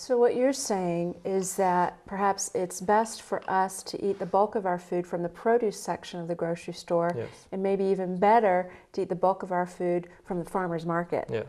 So what you're saying is that perhaps it's best for us to eat the bulk of our food from the produce section of the grocery store, Yes. and maybe even better to eat the bulk of our food from the farmer's market, Yeah.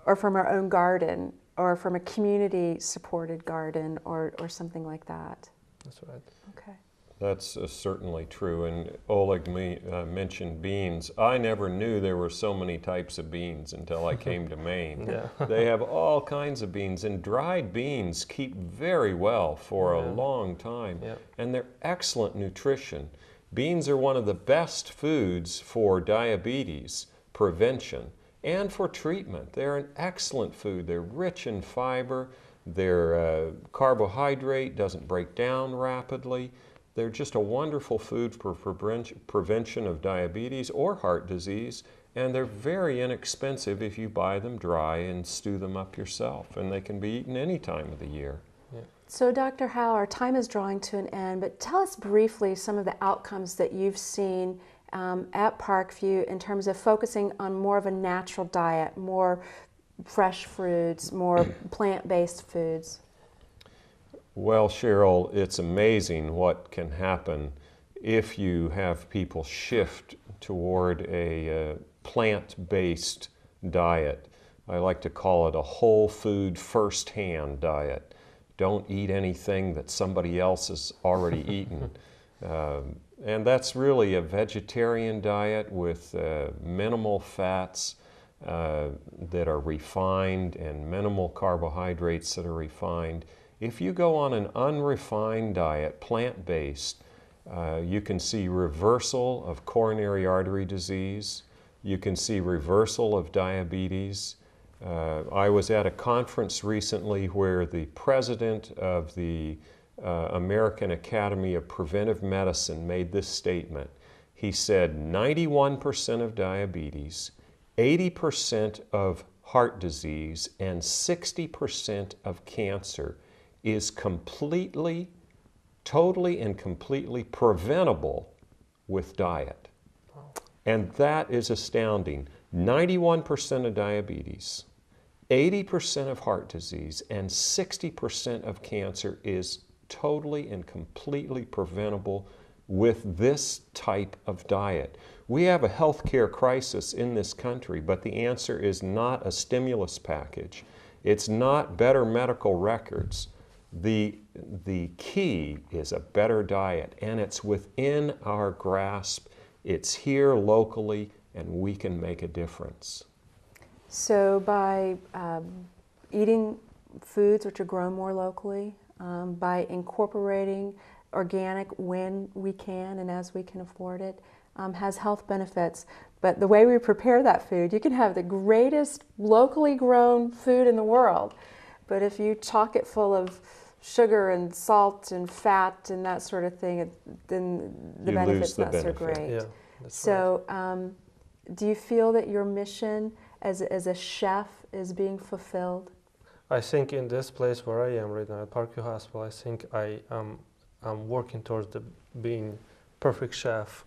or from our own garden, or from a community-supported garden, or something like that. That's right. Okay. That's certainly true. And Oleg mentioned beans. I never knew there were so many types of beans until I came to Maine. Yeah. They have all kinds of beans, and dried beans keep very well for a Yeah. long time. Yeah. And they're excellent nutrition. Beans are one of the best foods for diabetes prevention and for treatment. They're an excellent food. They're rich in fiber. Their carbohydrate doesn't break down rapidly. They're just a wonderful food for prevention of diabetes or heart disease, and they're very inexpensive if you buy them dry and stew them up yourself, and they can be eaten any time of the year. Yeah. So Dr. Howe, our time is drawing to an end, but tell us briefly some of the outcomes that you've seen at Parkview in terms of focusing on more of a natural diet, more fresh fruits, more plant-based foods. Well, Cheryl, it's amazing what can happen if you have people shift toward a plant-based diet. I like to call it a whole food first-hand diet. Don't eat anything that somebody else has already eaten. And that's really a vegetarian diet with minimal fats that are refined and minimal carbohydrates that are refined. If you go on an unrefined diet, plant-based, you can see reversal of coronary artery disease. You can see reversal of diabetes. I was at a conference recently where the president of the American Academy of Preventive Medicine made this statement. He said 91% of diabetes, 80% of heart disease, and 60% of cancer is completely, totally and completely preventable with diet. And that is astounding. 91% of diabetes, 80% of heart disease, and 60% of cancer is totally and completely preventable with this type of diet. We have a healthcare crisis in this country, but the answer is not a stimulus package. It's not better medical records. The key is a better diet, and it's within our grasp. It's here locally, and we can make a difference. So by eating foods which are grown more locally, by incorporating organic when we can and as we can afford it, has health benefits. But the way we prepare that food, you can have the greatest locally grown food in the world, but if you chock it full of sugar and salt and fat and that sort of thing, then the benefit's not so great. Yeah, that's so do you feel that your mission as a chef is being fulfilled? I think in this place where I am right now at Parkview Hospital, I think I'm working towards being perfect chef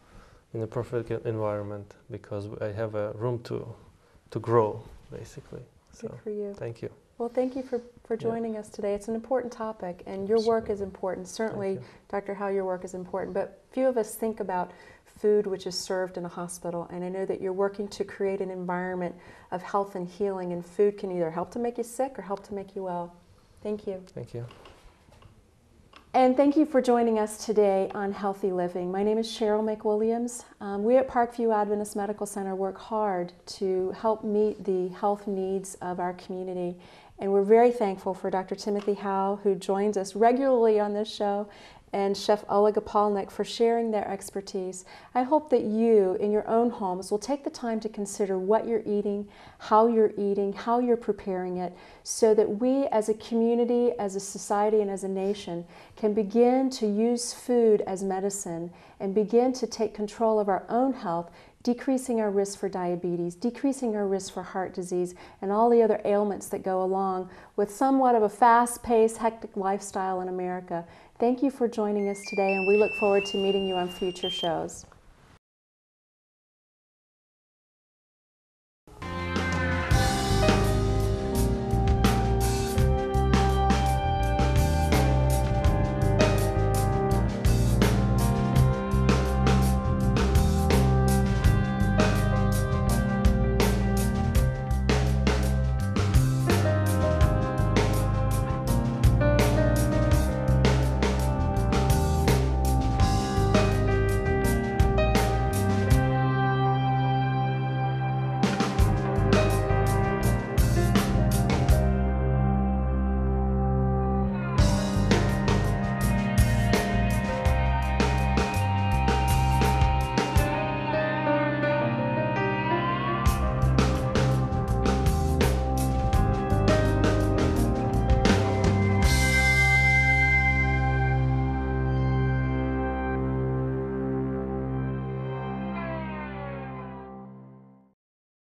in a perfect environment, because I have a room to grow, basically. So, good for you. Thank you. Well, thank you for joining us today. It's an important topic, and your work is important. Certainly, Dr. Howe, your work is important, but few of us think about food which is served in a hospital, and I know that you're working to create an environment of health and healing, and food can either help to make you sick or help to make you well. Thank you. Thank you. And thank you for joining us today on Healthy Living. My name is Cheryl McWilliams. We at Parkview Adventist Medical Center work hard to help meet the health needs of our community. And we're very thankful for Dr. Timothy Howe, who joins us regularly on this show, and Chef Oleg Opalnik for sharing their expertise. I hope that you, in your own homes, will take the time to consider what you're eating, how you're preparing it, so that we as a community, as a society, and as a nation can begin to use food as medicine and begin to take control of our own health, decreasing our risk for diabetes, decreasing our risk for heart disease, and all the other ailments that go along with somewhat of a fast-paced, hectic lifestyle in America. Thank you for joining us today, and we look forward to meeting you on future shows.